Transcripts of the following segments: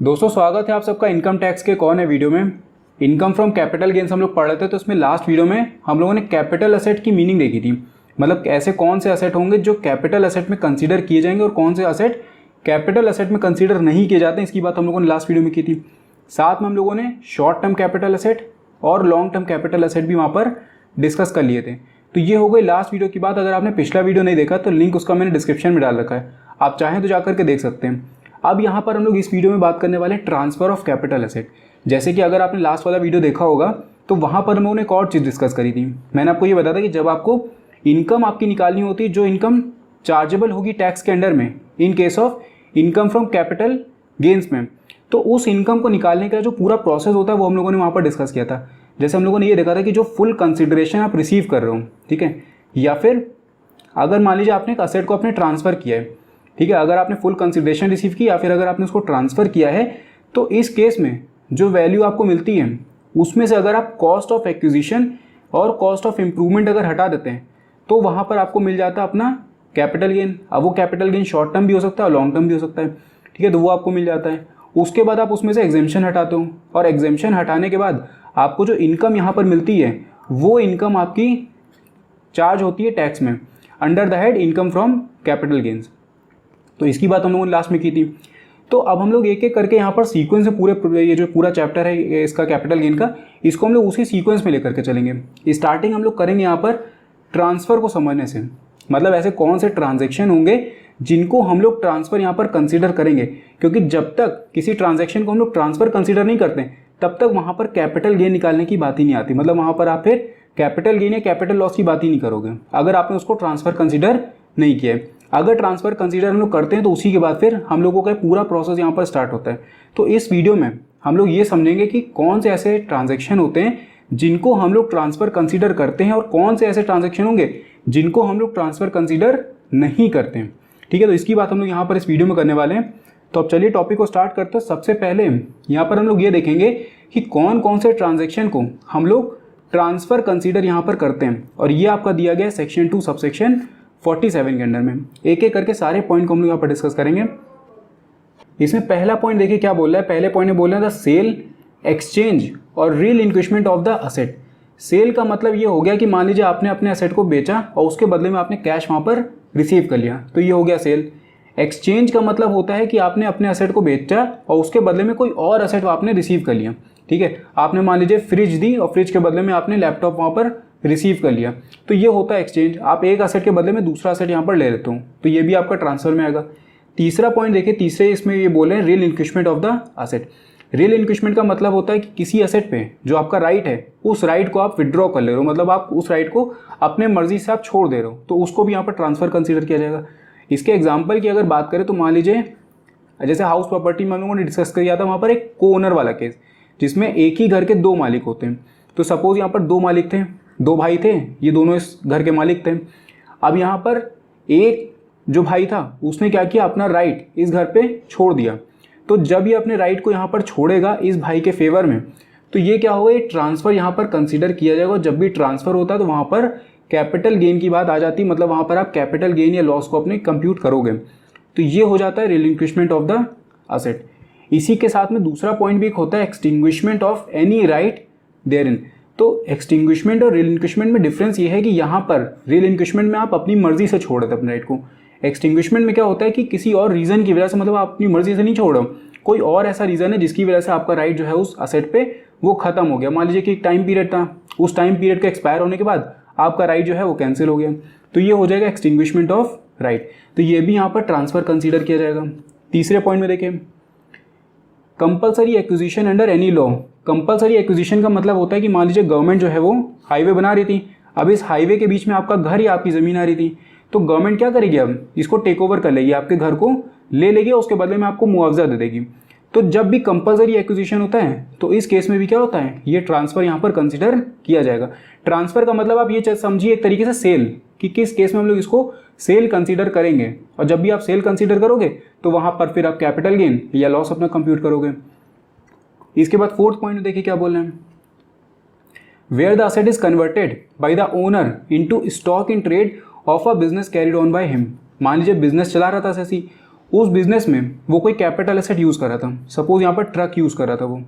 दोस्तों स्वागत है आप सबका इनकम टैक्स के कौन है वीडियो में। इनकम फ्रॉम कैपिटल गेन्स हम लोग पढ़ रहे थे, तो इसमें लास्ट वीडियो में हम लोगों ने कैपिटल असेट की मीनिंग देखी थी। मतलब ऐसे कौन से असेट होंगे जो कैपिटल असेट में कंसीडर किए जाएंगे और कौन से असेट कैपिटल असेट में कंसीडर नहीं किए जाते हैं, इसकी बात हम लोगों ने लास्ट वीडियो में की थी। साथ में हम लोगों ने शॉर्ट टर्म कैपिटल असेट और लॉन्ग टर्म कैपिटल असेट भी वहाँ पर डिस्कस कर लिए थे। तो ये हो गई लास्ट वीडियो की बात। अगर आपने पिछला वीडियो नहीं देखा तो लिंक उसका मैंने डिस्क्रिप्शन में डाल रखा है, आप चाहें तो जाकर के देख सकते हैं। अब यहाँ पर हम लोग इस वीडियो में बात करने वाले हैं ट्रांसफ़र ऑफ कैपिटल असेट। जैसे कि अगर आपने लास्ट वाला वीडियो देखा होगा तो वहाँ पर हम लोगों ने एक और चीज़ डिस्कस करी थी। मैंने आपको ये बताया था कि जब आपको इनकम आपकी निकालनी होती है जो इनकम चार्जेबल होगी टैक्स के अंडर में, in case of income from capital gains में, तो उस इनकम को निकालने का जो पूरा प्रोसेस होता है वो हम लोगों ने वहाँ पर डिस्कस किया था। जैसे हम लोगों ने ये देखा था कि जो फुल कंसिडरेशन आप रिसीव कर रहे हो, ठीक है, या फिर अगर मान लीजिए आपने एक असेट को आपने ट्रांसफ़र किया है, ठीक है, अगर आपने फुल कंसिडरेशन रिसीव की या फिर अगर आपने उसको ट्रांसफ़र किया है, तो इस केस में जो वैल्यू आपको मिलती है उसमें से अगर आप कॉस्ट ऑफ एक्विजिशन और कॉस्ट ऑफ इम्प्रूवमेंट अगर हटा देते हैं तो वहाँ पर आपको मिल जाता है अपना कैपिटल गेन। अब वो कैपिटल गेन शॉर्ट टर्म भी हो सकता है और लॉन्ग टर्म भी हो सकता है, ठीक है, तो वो आपको मिल जाता है। उसके बाद आप उसमें से एग्जेम्पशन हटाते हो और एग्जेम्पशन हटाने के बाद आपको जो इनकम यहाँ पर मिलती है वो इनकम आपकी चार्ज होती है टैक्स में under the head income from capital gains. तो इसकी बात हम लोगों ने लास्ट में की थी। तो अब हम लोग एक एक करके यहाँ पर सीक्वेंस में पूरे ये जो पूरा चैप्टर है इसका कैपिटल गेन का, इसको हम लोग उसी सीक्वेंस में लेकर के चलेंगे। स्टार्टिंग हम लोग करेंगे यहाँ पर ट्रांसफ़र को समझने से, मतलब ऐसे कौन से ट्रांजैक्शन होंगे जिनको हम लोग ट्रांसफ़र यहाँ पर कंसीडर करेंगे, क्योंकि जब तक किसी ट्रांजैक्शन को हम लोग ट्रांसफ़र कंसीडर नहीं करते तब तक वहाँ पर कैपिटल गेन निकालने की बात ही नहीं आती। मतलब वहाँ पर आप फिर कैपिटल गेन या कैपिटल लॉस की बात ही नहीं करोगे अगर आपने उसको ट्रांसफ़र कंसीडर नहीं किया है। अगर ट्रांसफ़र कंसीडर हम लोग करते हैं तो उसी के बाद फिर हम लोगों का पूरा प्रोसेस यहाँ पर स्टार्ट होता है। तो इस वीडियो में हम लोग ये समझेंगे कि कौन से ऐसे ट्रांजैक्शन होते हैं जिनको हम लोग ट्रांसफ़र कंसीडर करते हैं और कौन से ऐसे ट्रांजैक्शन होंगे जिनको हम लोग ट्रांसफ़र कंसीडर नहीं करते हैं, ठीक है। तो इसकी बात हम लोग यहाँ पर इस वीडियो में करने वाले हैं। तो अब चलिए टॉपिक को स्टार्ट करते हैं। सबसे पहले यहाँ पर हम लोग ये देखेंगे कि कौन कौन से ट्रांजैक्शन को हम लोग ट्रांसफ़र कंसीडर यहाँ पर करते हैं, और ये आपका दिया गया है सेक्शन 2 सबसेक्शन 47 के अंडर में। एक एक करके सारे पॉइंट को हम लोग यहाँ पर डिस्कस करेंगे। इसमें पहला पॉइंट देखिए क्या बोल रहा है। पहले पॉइंट में बोल रहा है द सेल, एक्सचेंज और रीइंक्विशमेंट ऑफ द असेट। सेल का मतलब ये हो गया कि मान लीजिए आपने अपने असेट को बेचा और उसके बदले में आपने कैश वहाँ पर रिसीव कर लिया, तो ये हो गया सेल। एक्सचेंज का मतलब होता है कि आपने अपने असेट को बेचा और उसके बदले में कोई और असेट आपने रिसीव कर लिया, ठीक है। आपने मान लीजिए फ्रिज दी और फ्रिज के बदले में आपने लैपटॉप वहाँ पर रिसीव कर लिया, तो ये होता है एक्सचेंज। आप एक असेट के बदले में दूसरा असेट यहाँ पर ले लेते हो, तो ये भी आपका ट्रांसफर में आएगा। तीसरा पॉइंट देखिए, तीसरे इसमें ये बोले हैं रीइंक्विशमेंट ऑफ द असेट। रीइंक्विशमेंट का मतलब होता है कि किसी असेट पे जो आपका राइट है उस राइट को आप विड्रॉ कर ले रहे हो, मतलब आप उस राइट को अपने मर्जी से आप छोड़ दे रहे हो, तो उसको भी यहाँ पर ट्रांसफर कंसीडर किया जाएगा। इसके एग्जाम्पल की अगर बात करें तो मान लीजिए जैसे हाउस प्रॉपर्टी में हम लोगों ने डिस्कस किया था, वहाँ पर एक को ओनर वाला केस जिसमें एक ही घर के दो मालिक होते हैं। तो सपोज यहाँ पर दो मालिक थे, दो भाई थे, ये दोनों इस घर के मालिक थे। अब यहाँ पर एक जो भाई था उसने क्या किया, अपना राइट इस घर पे छोड़ दिया। तो जब ये अपने राइट को यहाँ पर छोड़ेगा इस भाई के फेवर में, तो ये क्या होगा, ये ट्रांसफ़र यहाँ पर कंसीडर किया जाएगा। जब भी ट्रांसफ़र होता है तो वहाँ पर कैपिटल गेन की बात आ जाती है, मतलब वहाँ पर आप कैपिटल गेन या लॉस को अपने कंप्यूट करोगे। तो ये हो जाता है रिलिंक्विशमेंट ऑफ द असेट। इसी के साथ में दूसरा पॉइंट भी एक होता है एक्सटिंग्विशमेंट ऑफ एनी राइट देयरइन। तो एक्सटिंग्विशमेंट और रिलिंक्विशमेंट में डिफरेंस ये है कि यहाँ पर रिलिंक्विशमेंट में आप अपनी मर्जी से छोड़ देते अपने राइट को। एक्सटिंग्विशमेंट में क्या होता है कि किसी और रीज़न की वजह से, मतलब आप अपनी मर्जी से नहीं छोड़ रहे हो, कोई और ऐसा रीज़न है जिसकी वजह से आपका राइट जो है उस असेट पे वो खत्म हो गया। मान लीजिए कि एक टाइम पीरियड था, उस टाइम पीरियड का एक्सपायर होने के बाद आपका राइट जो है वो कैंसिल हो गया, तो ये हो जाएगा एक्सटिंग्विशमेंट ऑफ राइट। तो ये भी यहाँ पर ट्रांसफ़र कंसीडर किया जाएगा। तीसरे पॉइंट में देखिए compulsory acquisition under any law. Compulsory acquisition का मतलब होता है कि मान लीजिए गवर्नमेंट जो है वो हाईवे बना रही थी, अब इस हाईवे के बीच में आपका घर या आपकी ज़मीन आ रही थी, तो गवर्नमेंट क्या करेगी, अब इसको टेक ओवर कर लेगी, आपके घर को ले लेगी और उसके बदले में आपको मुआवजा दे देगी। तो जब भी कंपलसरी एक्विजिशन होता है तो इस केस में भी क्या होता है, ये ट्रांसफ़र यहाँ पर कंसिडर किया जाएगा। ट्रांसफ़र का मतलब आप ये समझिए एक तरीके से सेल, कि किस केस में हम लोग इसको सेल कंसीडर करेंगे, और जब भी आप सेल कंसीडर करोगे तो वहाँ पर फिर आप कैपिटल गेन या लॉस अपना कंप्यूट करोगे। इसके बाद फोर्थ पॉइंट देखिए क्या बोल रहे हैं, where the asset is converted by the owner into stock in trade of a business carried on by him. मान लीजिए बिजनेस चला रहा था ऐसी, उस बिजनेस में वो कोई कैपिटल एसेट यूज़ कर रहा था। सपोज यहाँ पर ट्रक यूज़ कर रहा था, वो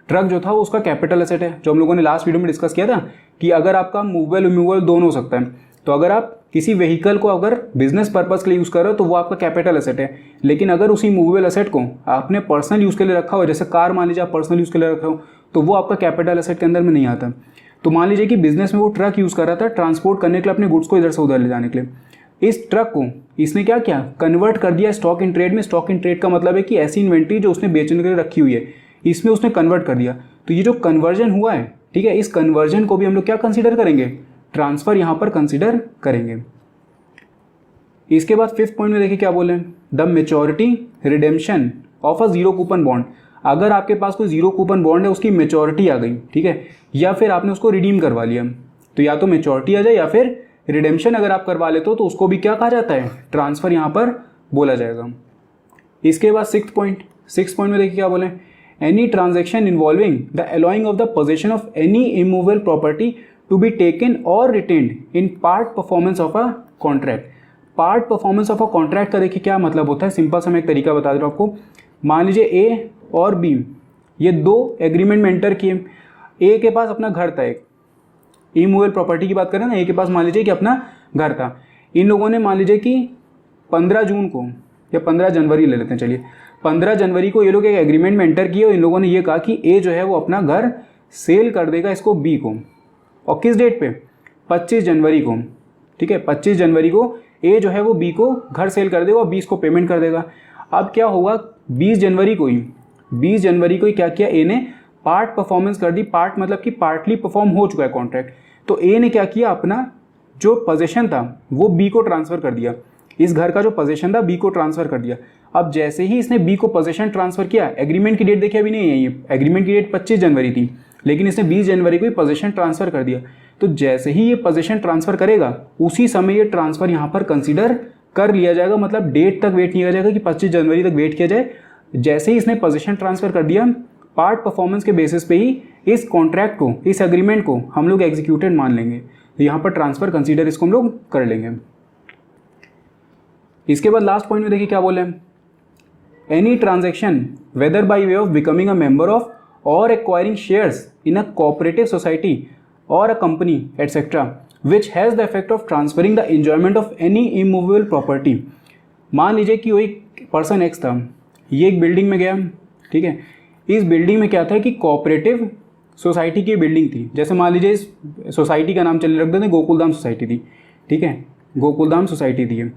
ट्रक जो था वो उसका कैपिटल एसेट है, जो हम लोगों ने लास्ट वीडियो में डिस्कस किया था कि अगर आपका मूवेबल इमूवेबल दोनों हो सकता है, तो अगर आप किसी व्हीकल को अगर बिजनेस पर्पज़ के लिए यूज़ कर रहे हो तो वो आपका कैपिटल एसेट है। लेकिन अगर उसी मूवेबल एसेट को आपने पर्सनल यूज़ के लिए रखा हो, जैसे कार मान लीजिए आप पर्सनल यूज़ के लिए रख रहे हो, तो वो आपका कैपिटल एसेट के अंदर में नहीं आता। तो मान लीजिए कि बिजनेस में वो ट्रक यूज़ कर रहा था ट्रांसपोर्ट करने के लिए अपने गुड्स को इधर से उधर ले जाने के लिए। इस ट्रक को इसने क्या किया, कन्वर्ट कर दिया स्टॉक इन ट्रेड में। स्टॉक इन ट्रेड का मतलब है कि ऐसी इन्वेंट्री जो उसने बेचने के लिए रखी हुई है, इसमें उसने कन्वर्ट कर दिया। तो ये जो कन्वर्जन हुआ है, ठीक है, इस कन्वर्जन को भी हम लोग क्या कंसीडर करेंगे, ट्रांसफर यहाँ पर कंसीडर करेंगे। इसके बाद 5th पॉइंट में देखिए क्या बोले, the maturity redemption of a zero coupon bond. अगर आपके पास कोई जीरो कूपन बॉन्ड है, उसकी मेच्योरिटी आ गई, ठीक है, या फिर आपने उसको रिडीम करवा लिया, तो या तो मेच्योरिटी आ जाए या फिर रिडेम्पशन अगर आप करवा लेते हो तो उसको भी क्या कहा जाता है, ट्रांसफर यहाँ पर बोला जाएगा। इसके बाद 6th पॉइंट में देखिए क्या बोले, any transaction involving the allowing of the possession of any immovable property to be taken or retained in part performance of a contract. Part performance of a contract का देखिए क्या मतलब होता है, सिंपल सा मैं एक तरीका बता दे रहा हूँ आपको। मान लीजिए ए और बी ये दो एग्रीमेंट में एंटर किए। ए के पास अपना घर था, एक इमूवेबल प्रॉपर्टी की बात करें ना, ए के पास मान लीजिए कि अपना घर था। इन लोगों ने मान लीजिए कि 15 जून को या 15 जनवरी ले लेते हैं, चलिए 15 जनवरी को ये लोग एक एग्रीमेंट में एंटर किए और इन लोगों ने ये कहा कि ए जो है वो अपना घर सेल कर देगा इसको बी को। और किस डेट पे, 25 जनवरी को, ठीक है, 25 जनवरी को ए जो है वो बी को घर सेल कर देगा और 20 को पेमेंट कर देगा। अब क्या होगा, 20 जनवरी को ही क्या किया, ए ने पार्ट परफॉर्मेंस कर दी। पार्ट मतलब कि पार्टली परफॉर्म हो चुका है कॉन्ट्रैक्ट। तो ए ने क्या किया, अपना जो पोजीशन था वो बी को ट्रांसफ़र कर दिया। इस घर का जो पोजीशन था बी को ट्रांसफ़र कर दिया। अब जैसे ही इसने बी को पोजीशन ट्रांसफ़र किया, एग्रीमेंट की डेट देखिए अभी नहीं है, ये एग्रीमेंट की डेट 25 जनवरी थी, लेकिन इसने 20 जनवरी को ही पोजीशन ट्रांसफ़र कर दिया। तो जैसे ही ये पोजीशन ट्रांसफ़र करेगा उसी समय ये ट्रांसफ़र यहाँ पर कंसीडर कर लिया जाएगा। मतलब डेट तक वेट नहीं किया जाएगा कि 25 जनवरी तक वेट किया जाए। जैसे ही इसने पोजीशन ट्रांसफ़र कर दिया, पार्ट परफॉर्मेंस के बेसिस पे ही इस कॉन्ट्रैक्ट को, इस एग्रीमेंट को हम लोग एग्जीक्यूटेड मान लेंगे। तो यहाँ पर ट्रांसफ़र कंसीडर इसको हम लोग कर लेंगे। इसके बाद लास्ट पॉइंट में देखिए क्या बोले, any transaction whether by way of becoming a member of or acquiring shares in a cooperative society or a company etc which has the effect of transferring the enjoyment of any immovable property। मान लीजिए कि वो एक person x था, ये एक building में गया, ठीक है, इस बिल्डिंग में क्या था कि कोऑपरेटिव सोसाइटी की बिल्डिंग थी। जैसे मान लीजिए इस सोसाइटी का नाम चलिए रख देते हैं, गोकुलधाम सोसाइटी थी, ठीक है, गोकुलधाम सोसाइटी थी।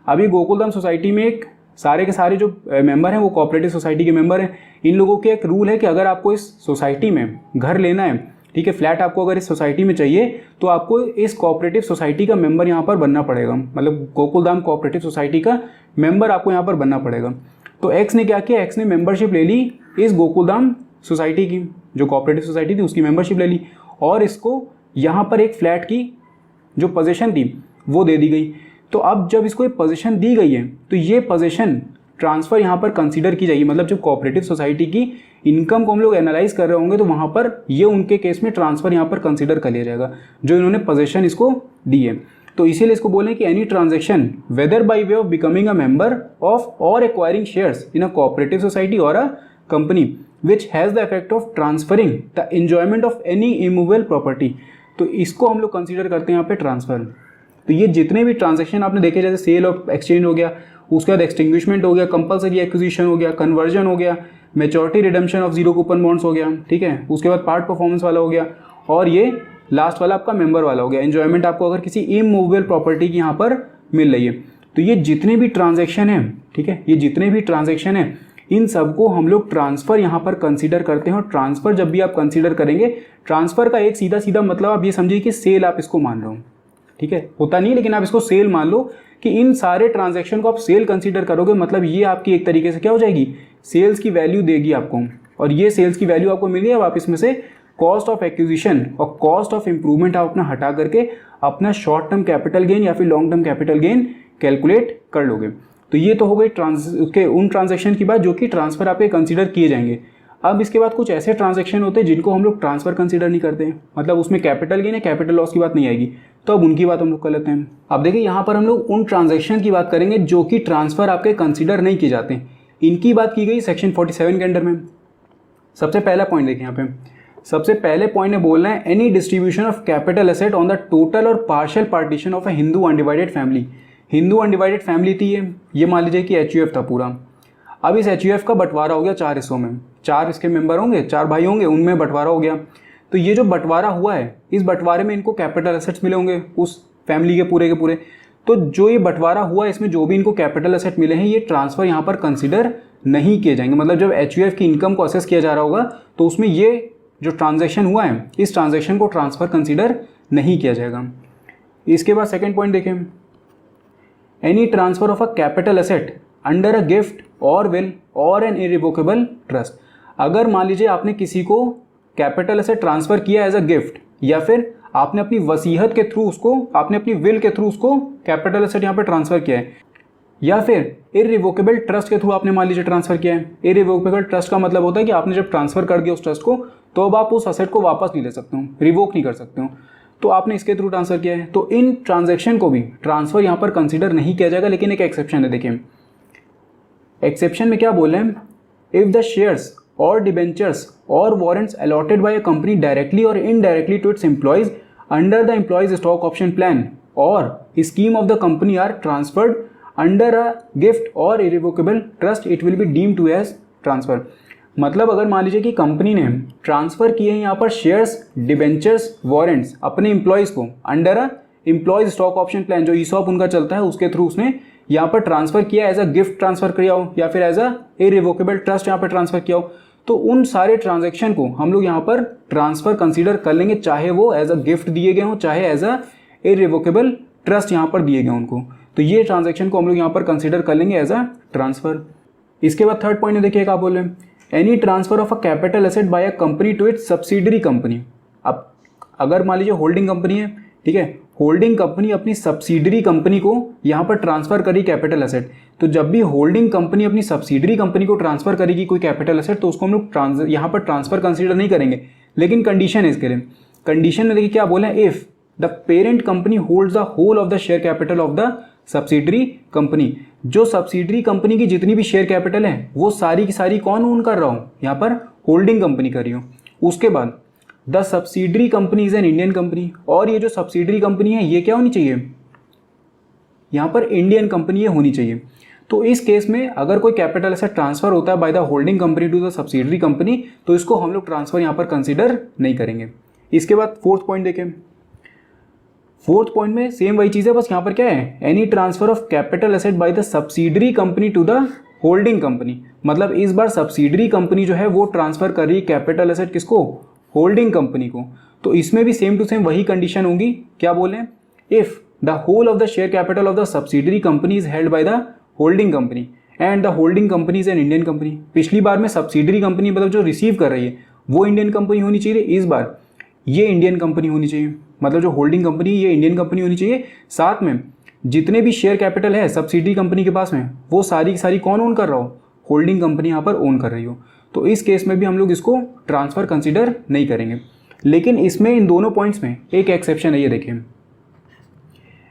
अभी गोकुलधाम सोसाइटी में एक सारे के सारे जो मेंबर हैं वो कोऑपरेटिव सोसाइटी के मेंबर हैं। इन लोगों के एक रूल है कि अगर आपको इस सोसाइटी में घर लेना है, ठीक है, फ्लैट आपको अगर इस सोसाइटी में चाहिए तो आपको इस कोऑपरेटिव सोसाइटी का मेंबर यहाँ पर बनना पड़ेगा। मतलब गोकुलधाम कोऑपरेटिव सोसाइटी का मेंबर आपको यहाँ पर बनना पड़ेगा। तो एक्स ने क्या किया, एक्स ने मेंबरशिप ले ली इस गोकुलधाम सोसाइटी की, जो कोऑपरेटिव सोसाइटी थी उसकी मेंबरशिप ले ली, और इसको यहाँ पर एक फ्लैट की जो पोजीशन थी वो दे दी गई। तो अब जब इसको एक पोजीशन दी गई है तो ये पोजीशन ट्रांसफ़र यहाँ पर कंसीडर की जाएगी। मतलब जब कोऑपरेटिव सोसाइटी की इनकम को हम लोग एनालाइज कर रहे होंगे तो वहाँ पर ये उनके केस में ट्रांसफ़र यहाँ पर कंसीडर कर लिया जाएगा जो इन्होंने पोजीशन इसको दी है। तो इसीलिए इसको बोलें कि any transaction whether by way of becoming a member of or acquiring shares in a cooperative society or a company which has the effect of transferring the enjoyment of any immovable property. तो इसको हम लोग consider करते हैं यहाँ पे transfer. तो ये जितने भी ट्रांजेक्शन आपने देखे, जैसे सेल ऑफ एक्सचेंज हो गया, उसके बाद एक्सटिंग्विशमेंट हो गया, कंपलसरी एक्विजिशन हो गया, कन्वर्जन हो गया, maturity redemption of zero coupon bonds हो गया, ठीक है, उसके बाद पार्ट परफॉर्मेंस वाला हो गया, और ये लास्ट वाला आपका मेंबर वाला हो गया, एंजॉयमेंट आपको अगर किसी इमूवेबल प्रॉपर्टी की यहाँ पर मिल रही है। तो ये जितने भी ट्रांजेक्शन है, ठीक है, ये जितने भी ट्रांजेक्शन है इन सबको हम लोग ट्रांसफ़र यहाँ पर कंसीडर करते हैं। और ट्रांसफ़र जब भी आप कंसीडर करेंगे, ट्रांसफ़र का एक सीधा सीधा मतलब आप ये समझिए कि सेल आप इसको मान रहे हो, ठीक है, होता नहीं लेकिन आप इसको सेल मान लो कि इन सारे ट्रांजैक्शन को आप सेल कंसीडर करोगे। मतलब ये आपकी एक तरीके से क्या हो जाएगी, सेल्स की वैल्यू देगी आपको, और ये सेल्स की वैल्यू आपको मिली है। अब आप इसमें से कॉस्ट ऑफ एक्विजिशन और कॉस्ट ऑफ इंप्रूवमेंट आप अपना हटा करके अपना शॉर्ट टर्म कैपिटल गेन या फिर long term capital gain calculate कर लोगे। तो ये तो हो गई उसके उन ट्रांजैक्शन की बात जो कि ट्रांसफ़र आपके कंसीडर किए जाएंगे। अब इसके बाद कुछ ऐसे ट्रांजैक्शन होते हैं जिनको हम लोग ट्रांसफ़र कंसीडर नहीं करते हैं, मतलब उसमें कैपिटल गेन या कैपिटल लॉस की बात नहीं आएगी, तो अब उनकी बात हम लोग कर लेते हैं। अब देखिए यहाँ पर हम लोग उन ट्रांजैक्शन की बात करेंगे जो कि ट्रांसफ़र आपके कंसीडर नहीं किए जाते हैं। इनकी बात की गई सेक्शन 47 के अंडर में। सबसे पहला पॉइंट देखिए यहाँ पे, सबसे पहले पॉइंट में बोलना है any distribution of capital asset on the total or partial partition of a Hindu undivided family. Hindu undivided family थी ये मान लीजिए कि HUF था पूरा। अब इस HUF का बंटवारा हो गया 4 हिस्सों में, 4 इसके मेंबर होंगे, 4 भाई होंगे, उनमें बंटवारा हो गया। तो ये जो बंटवारा हुआ है, इस बंटवारे में इनको कैपिटल एसेट्स मिले होंगे उस फैमिली के पूरे। तो जो ये बंटवारा हुआ है इसमें जो भी इनको कैपिटल एसेट मिले हैं ये ट्रांसफ़र यहाँ पर कंसिडर नहीं किए जाएंगे। मतलब जब HUF की इनकम को असेस किया जा रहा होगा तो उसमें ये जो ट्रांजैक्शन हुआ है इस ट्रांजैक्शन को ट्रांसफ़र कंसिडर नहीं किया जाएगा। इसके बाद सेकेंड पॉइंट देखें, any transfer of a capital asset under a gift और विल और एन इरिवोकेबल ट्रस्ट। अगर मान लीजिए आपने किसी को कैपिटल एसेट ट्रांसफ़र किया एज अ गिफ्ट, या फिर आपने अपनी वसीयत के थ्रू उसको, आपने अपनी विल के थ्रू उसको कैपिटल एसेट यहाँ पर ट्रांसफ़र किया है, या फिर इरिवोकेबल ट्रस्ट के थ्रू आपने मान लीजिए ट्रांसफ़र किया है। इरिवोकेबल ट्रस्ट का मतलब होता है कि आपने जब ट्रांसफ़र कर दिया उस ट्रस्ट को तो अब आप उस एसेट को वापस नहीं ले सकते हो, रिवोक नहीं कर सकते हो, तो आपने इसके थ्रू ट्रांसफ़र किया है। तो इन ट्रांजैक्शन को भी ट्रांसफ़र यहाँ पर कंसिडर नहीं किया जाएगा। लेकिन एक एक्सेप्शन है, देखिए एक्सेप्शन में क्या बोले हैं, if the shares or debentures or warrants allotted by a company directly or indirectly to its employees under the employees stock option plan or scheme of the company are transferred under a gift or irrevocable trust, it will be deem to as transfer. मतलब अगर मान लीजिए कि company ने transfer किए हैं यहाँ पर शेयर्स, डिबेंचर्स, वारंट्स अपने एम्प्लॉयज़ को under a employees stock option plan, जो ESOP उनका चलता है उसके थ्रू उसने यहाँ पर ट्रांसफ़र किया, एज अ गिफ्ट ट्रांसफ़र किया हो या फिर एज अ इरिवोकेबल ट्रस्ट यहाँ पर ट्रांसफ़र किया हो, तो उन सारे ट्रांजैक्शन को हम लोग यहाँ पर ट्रांसफ़र कंसीडर कर लेंगे, चाहे वो एज अ गिफ्ट दिए गए हों चाहे एज अ इरिवोकेबल ट्रस्ट यहाँ पर दिए गए उनको। तो ये ट्रांजैक्शन को हम लोग यहाँ पर कंसीडर कर लेंगे एज अ ट्रांसफ़र। इसके बाद थर्ड पॉइंट में देखिए क्या बोल रहे हैं, any transfer of a capital asset by a company to its subsidiary company. अब अगर मान लीजिए होल्डिंग कंपनी है, ठीक है, होल्डिंग कंपनी अपनी सब्सिडरी कंपनी को यहाँ पर ट्रांसफ़र करी कैपिटल एसेट, तो जब भी होल्डिंग कंपनी अपनी सब्सिडरी कंपनी को ट्रांसफ़र करेगी कोई कैपिटल एसेट तो उसको हम लोग यहाँ पर ट्रांसफ़र कंसीडर नहीं करेंगे। लेकिन कंडीशन है इसके लिए, कंडीशन में देखिए क्या बोला है, if the parent company holds the whole of the share capital of the subsidiary company. जो सब्सिडरी कंपनी की जितनी भी शेयर कैपिटल है वो सारी की सारी कौन ओन कर रहा हूँ, यहाँ पर होल्डिंग कंपनी कर रही हूँ। उसके बाद the subsidiary company is an Indian company, और ये जो सब्सिडरी कंपनी है ये क्या होनी चाहिए, यहाँ पर इंडियन कंपनी ये होनी चाहिए। तो इस केस में अगर कोई कैपिटल एसेट ट्रांसफर होता है by the holding company to the subsidiary company तो इसको हम लोग ट्रांसफर यहाँ पर कंसीडर नहीं करेंगे। इसके बाद फोर्थ पॉइंट देखें, फोर्थ पॉइंट में सेम वही चीज़ है, बस यहाँ पर क्या है, any transfer of capital asset by the subsidiary company to the holding company. मतलब इस बार सब्सिडरी कंपनी जो है वो ट्रांसफर कर रही है कैपिटल एसेट किसको, होल्डिंग कंपनी को। तो इसमें भी सेम टू सेम वही कंडीशन होगी, क्या बोले, if the whole of the share capital of the subsidiary company is held by the holding company and the holding company is an Indian company. पिछली बार में सब्सिडरी कंपनी मतलब जो receive कर रही है वो इंडियन कंपनी होनी चाहिए, इस बार ये इंडियन कंपनी होनी चाहिए। मतलब जो होल्डिंग कंपनी ये इंडियन कंपनी होनी चाहिए, साथ में जितने भी शेयर कैपिटल है सब्सिडरी कंपनी के पास में वो सारी की सारी कौन ओन कर रहा हो, होल्डिंग कंपनी यहाँ पर ओन कर रही हो। तो इस केस में भी हम लोग इसको ट्रांसफ़र कंसीडर नहीं करेंगे। लेकिन इसमें इन दोनों पॉइंट्स में एक एक्सेप्शन है, ये देखें,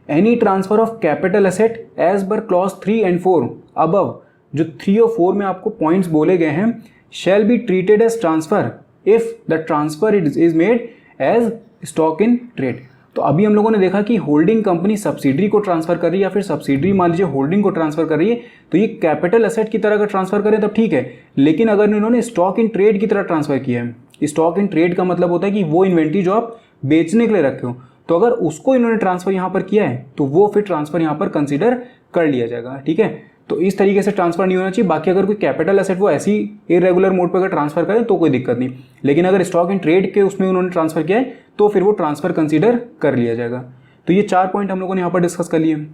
any transfer of capital asset as per clause 3 and 4 above, जो 3 और 4 में आपको पॉइंट्स बोले गए हैं, shall be treated as transfer if the transfer is made as stock in trade. तो अभी हम लोगों ने देखा कि होल्डिंग कंपनी सब्सिडरी को ट्रांसफर कर रही है या फिर सब्सिडरी मान लीजिए होल्डिंग को ट्रांसफर कर रही है, तो ये कैपिटल एसेट की तरह अगर ट्रांसफर करें तब ठीक है। लेकिन अगर इन्होंने स्टॉक इन ट्रेड की तरह ट्रांसफर किया है, स्टॉक इन ट्रेड का मतलब होता है कि वो इन्वेंट्री जो आप बेचने के लिए रखे हो, तो अगर उसको इन्होंने ट्रांसफर यहाँ पर किया है तो वो फिर ट्रांसफर यहाँ पर कंसिडर कर लिया जाएगा, ठीक है। तो इस तरीके से ट्रांसफर नहीं होना चाहिए। बाकी अगर कोई कैपिटल एसेट वो ऐसी इरेगुलर मोड पर अगर ट्रांसफर करें तो कोई दिक्कत नहीं, लेकिन अगर स्टॉक इन ट्रेड के उसमें उन्होंने ट्रांसफर किया है तो फिर वो ट्रांसफर कंसीडर कर लिया जाएगा। तो ये 4 पॉइंट हम लोगों ने यहाँ पर डिस्कस कर लिए।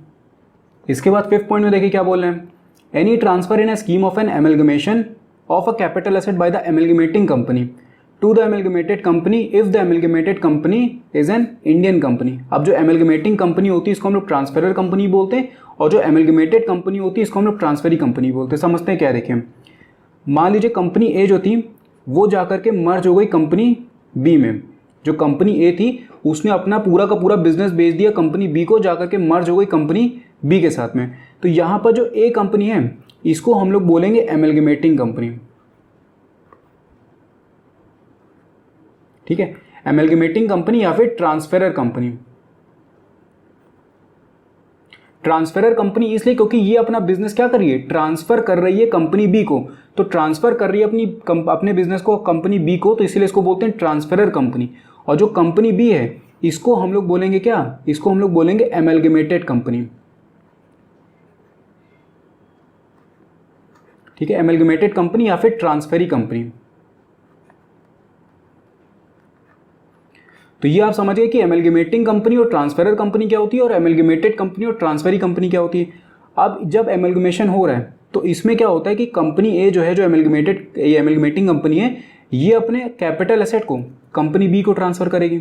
इसके बाद 5th पॉइंट में देखिए क्या बोल रहे हैं, any transfer in a scheme of an amalgamation of a capital asset by the amalgamating company to the amalgamated company if the amalgamated company is an Indian company. अब जो एमलगमेटिंग कंपनी होती है इसको हम लोग ट्रांसफरर कंपनी बोलते हैं, और जो एमलगमेटेड कंपनी होती है इसको हम लोग ट्रांसफरी कंपनी बोलते हैं। समझते हैं क्या, देखें, मान लीजिए कंपनी ए जो थी वो जाकर के मर्ज हो गई कंपनी बी में। जो कंपनी ए थी उसने अपना पूरा का पूरा बिजनेस बेच दिया कंपनी बी को, जाकर के मर्ज हो गई कंपनी बी के साथ में। तो यहाँ पर जो ए कंपनी है इसको हम लोग बोलेंगे एमलगमेटिंग कंपनी, ठीक है, एमलगमेटिंग कंपनी या फिर ट्रांसफेरर कंपनी। ट्रांसफेरर कंपनी इसलिए क्योंकि ये अपना बिजनेस क्या कर रही है, ट्रांसफर कर रही है कंपनी बी को। तो ट्रांसफर कर रही है अपने बिजनेस को कंपनी बी को, तो इसीलिए इसको बोलते हैं ट्रांसफेरर कंपनी। और जो कंपनी बी है इसको हम लोग बोलेंगे क्या, इसको हम लोग बोलेंगे एमलगमेटेड कंपनी, ठीक है, एमलगमेटेड कंपनी या फिर ट्रांसफेरी कंपनी। तो ये आप समझ गए कि एमलगमेटिंग कंपनी और ट्रांसफेरर कंपनी क्या होती है और एमलगमेटेड कंपनी और ट्रांसफेरी कंपनी क्या होती है। अब जब एमलगमेशन हो रहा है तो इसमें क्या होता है कि कंपनी ए जो है, जो एमलगमेटिंग कंपनी है, ये अपने कैपिटल एसेट को कंपनी बी को ट्रांसफर करेगी।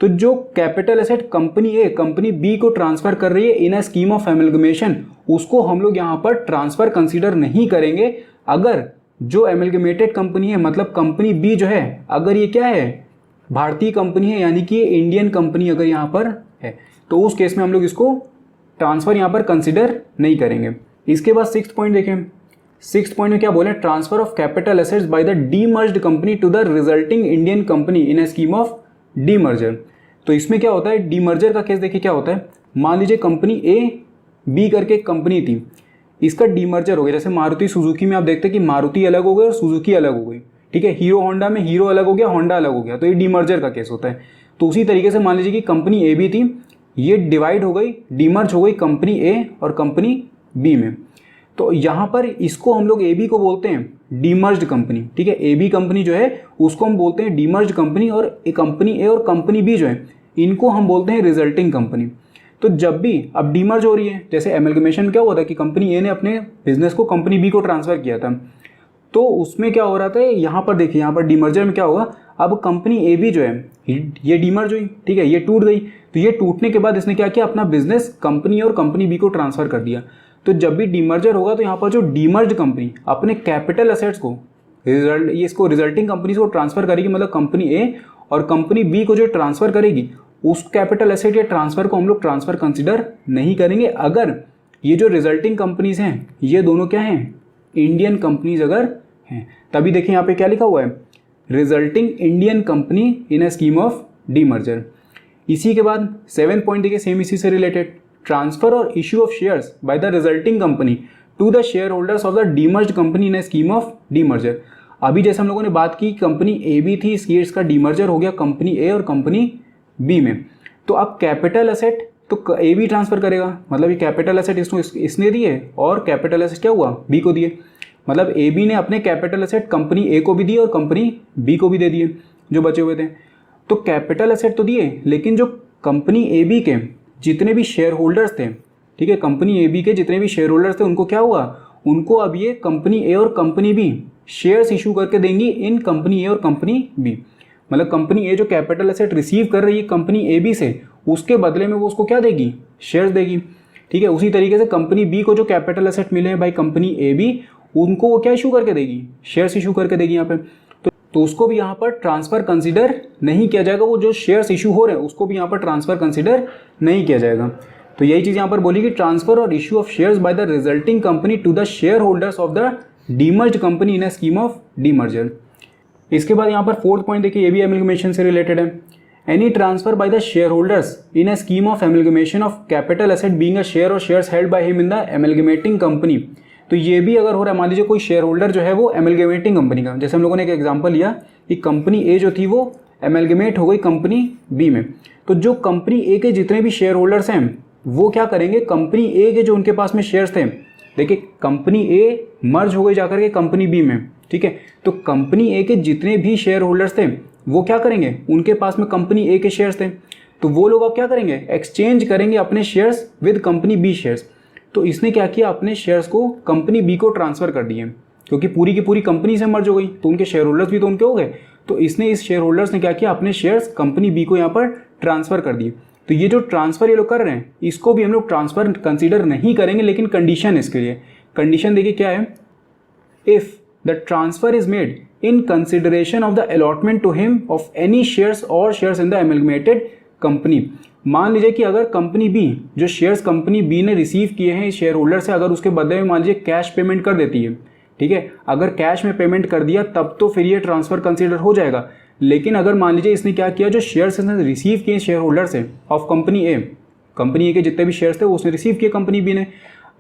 तो जो कैपिटल एसेट कंपनी ए कंपनी बी को ट्रांसफर कर रही है in a scheme of amalgamation, उसको हम लोग यहाँ पर ट्रांसफर कंसीडर नहीं करेंगे अगर जो एमलगमेटेड कंपनी है, मतलब कंपनी बी जो है, अगर ये क्या है, भारतीय कंपनी है, यानी कि इंडियन कंपनी अगर यहाँ पर है, तो उस केस में हम लोग इसको ट्रांसफर यहाँ पर कंसीडर नहीं करेंगे। इसके बाद 6th पॉइंट देखें। 6th पॉइंट में क्या बोले, transfer of capital assets by the demerged company to the resulting Indian company in a scheme of demerger. तो इसमें क्या होता है, डीमर्जर का केस देखिए क्या होता है। मान लीजिए कंपनी ए बी करके एक कंपनी थी, इसका डीमर्जर हो गया। जैसे मारुति सुजुकी में आप देखते हैं कि मारुति अलग हो गई और सुजुकी अलग हो गई, ठीक है। हीरो होंडा में हीरो अलग हो गया, होंडा अलग हो गया, तो ये डीमर्जर का केस होता है। तो उसी तरीके से मान लीजिए कि कंपनी ए बी थी, ये डिवाइड हो गई, डीमर्ज हो गई कंपनी ए और कंपनी बी में। तो यहाँ पर इसको हम लोग ए बी को बोलते हैं डीमर्ज्ड कंपनी, ठीक है। ए बी कंपनी जो है उसको हम बोलते हैं डीमर्ज्ड कंपनी, और कंपनी ए और कंपनी बी जो है इनको हम बोलते हैं रिजल्टिंग कंपनी। तो जब भी अब डीमर्ज हो रही है, जैसे एमलगमेशन क्या हुआ था कि कंपनी ए ने अपने बिजनेस को कंपनी बी को ट्रांसफर किया था, तो उसमें क्या हो रहा था, यहाँ पर देखिए, यहाँ पर डीमर्जर में क्या होगा, अब कंपनी ए बी जो है ये डीमर्ज हुई, ठीक है, ये टूट गई। तो ये टूटने के बाद इसने क्या किया, अपना बिजनेस कंपनी और कंपनी बी को ट्रांसफर कर दिया। तो जब भी डीमर्जर होगा तो यहाँ पर जो डीमर्ज कंपनी अपने कैपिटल एसेट्स को ये इसको रिजल्टिंग कंपनी को ट्रांसफर करेगी, मतलब कंपनी ए और कंपनी बी को जो ट्रांसफर करेगी उस कैपिटल एसेट या ट्रांसफर को हम लोग ट्रांसफर कंसिडर नहीं करेंगे अगर ये जो रिजल्टिंग कंपनीज हैं ये दोनों क्या हैं, इंडियन कंपनीज अगर हैं। तभी देखिए यहाँ पे क्या लिखा हुआ है, resulting Indian company in a scheme of demerger. इसी के बाद 7th पॉइंट देखिए, सेम इसी से related, transfer or issue of shares by the resulting company to the shareholders of the demerged company in a scheme of demerger. अभी जैसे हम लोगों ने बात की, कंपनी ए बी थी, इसका डीमर्जर हो गया कंपनी ए और कंपनी बी में। तो अब कैपिटल एसेट तो ए बी ट्रांसफर करेगा, मतलब ये कैपिटल एसेट इसने दिए और कैपिटल एसेट क्या हुआ, बी को दिए। मतलब ए बी ने अपने कैपिटल एसेट कंपनी ए को भी दिए और कंपनी बी को भी दे दिए जो बचे हुए थे। तो कैपिटल एसेट तो दिए, लेकिन जो कंपनी ए बी के जितने भी शेयर होल्डर्स थे, ठीक है, कंपनी ए बी के जितने भी शेयर होल्डर्स थे उनको क्या हुआ, उनको अब ये कंपनी ए और कंपनी बी शेयर्स इशू करके देंगी इन कंपनी ए और कंपनी बी। मतलब कंपनी ए जो कैपिटल एसेट रिसीव कर रही है कंपनी ए बी से, उसके बदले में वो उसको क्या देगी, शेयर्स देगी, ठीक है। उसी तरीके से कंपनी बी को जो कैपिटल एसेट मिले हैं बाई कंपनी ए बी, उनको वो क्या इशू करके देगी, शेयर्स इशू करके देगी यहाँ पे। तो उसको भी यहाँ पर ट्रांसफर कंसीडर नहीं किया जाएगा, वो जो शेयर्स इशू हो रहे हैं उसको भी यहाँ पर ट्रांसफर कंसीडर नहीं किया जाएगा। तो यही चीज़ यहाँ पर बोली कि transfer or issue of shares by the resulting company to the shareholders of the demerged company in a scheme of demerger. इसके बाद यहाँ पर 4th पॉइंट देखिए, ये भी एमलगमेशन से रिलेटेड है। Any transfer by the shareholders in a scheme of amalgamation of capital asset being a share or shares held by him in the amalgamating company. तो ये भी अगर हो रहा है, मान लीजिए कोई शेयर होल्डर जो है वो एमलगमेटिंग कंपनी का, जैसे हम लोगों ने एक एग्जांपल लिया कि कंपनी ए जो थी वो एमलगमेट हो गई कंपनी बी में। तो जो कंपनी ए के जितने भी शेयर होल्डर्स हैं वो क्या करेंगे, कंपनी ए के जो उनके पास में शेयर्स थे, देखिए कंपनी ए मर्ज हो गई जाकर के कंपनी बी में, ठीक है। तो कंपनी ए के जितने भी शेयर होल्डर्स थे वो क्या करेंगे, उनके पास में कंपनी ए के शेयर्स थे, तो वो लोग अब क्या करेंगे, एक्सचेंज करेंगे अपने shares with company B shares. तो इसने क्या किया, अपने शेयर्स को कंपनी बी को ट्रांसफर कर दिए, क्योंकि पूरी की पूरी कंपनी से मर्ज हो गई तो उनके शेयर होल्डर्स भी तो उनके हो गए। तो इसने इस शेयर होल्डर्स ने क्या किया, अपने शेयर्स कंपनी बी को यहाँ पर ट्रांसफर कर दिए। तो ये जो ट्रांसफर ये लोग कर रहे हैं इसको भी हम लोग ट्रांसफर कंसीडर नहीं करेंगे, लेकिन कंडीशन इसके लिए, कंडीशन देखिए क्या है, if the transfer is made in consideration of the allotment to him of any shares or shares in the amalgamated company. मान लीजिए कि अगर कंपनी बी, जो शेयर्स कंपनी बी ने रिसीव किए हैं शेयर होल्डर से, अगर उसके बदले में मान लीजिए कैश पेमेंट कर देती है, ठीक है, अगर कैश में पेमेंट कर दिया तब तो फिर ये ट्रांसफर कंसीडर हो जाएगा। लेकिन अगर मान लीजिए इसने क्या किया, जो शेयर्स इसने रिसीव किए शेयर होल्डर से ऑफ कंपनी ए के जितने भी शेयर्स थे वो उसने रिसीव किए कंपनी बी ने,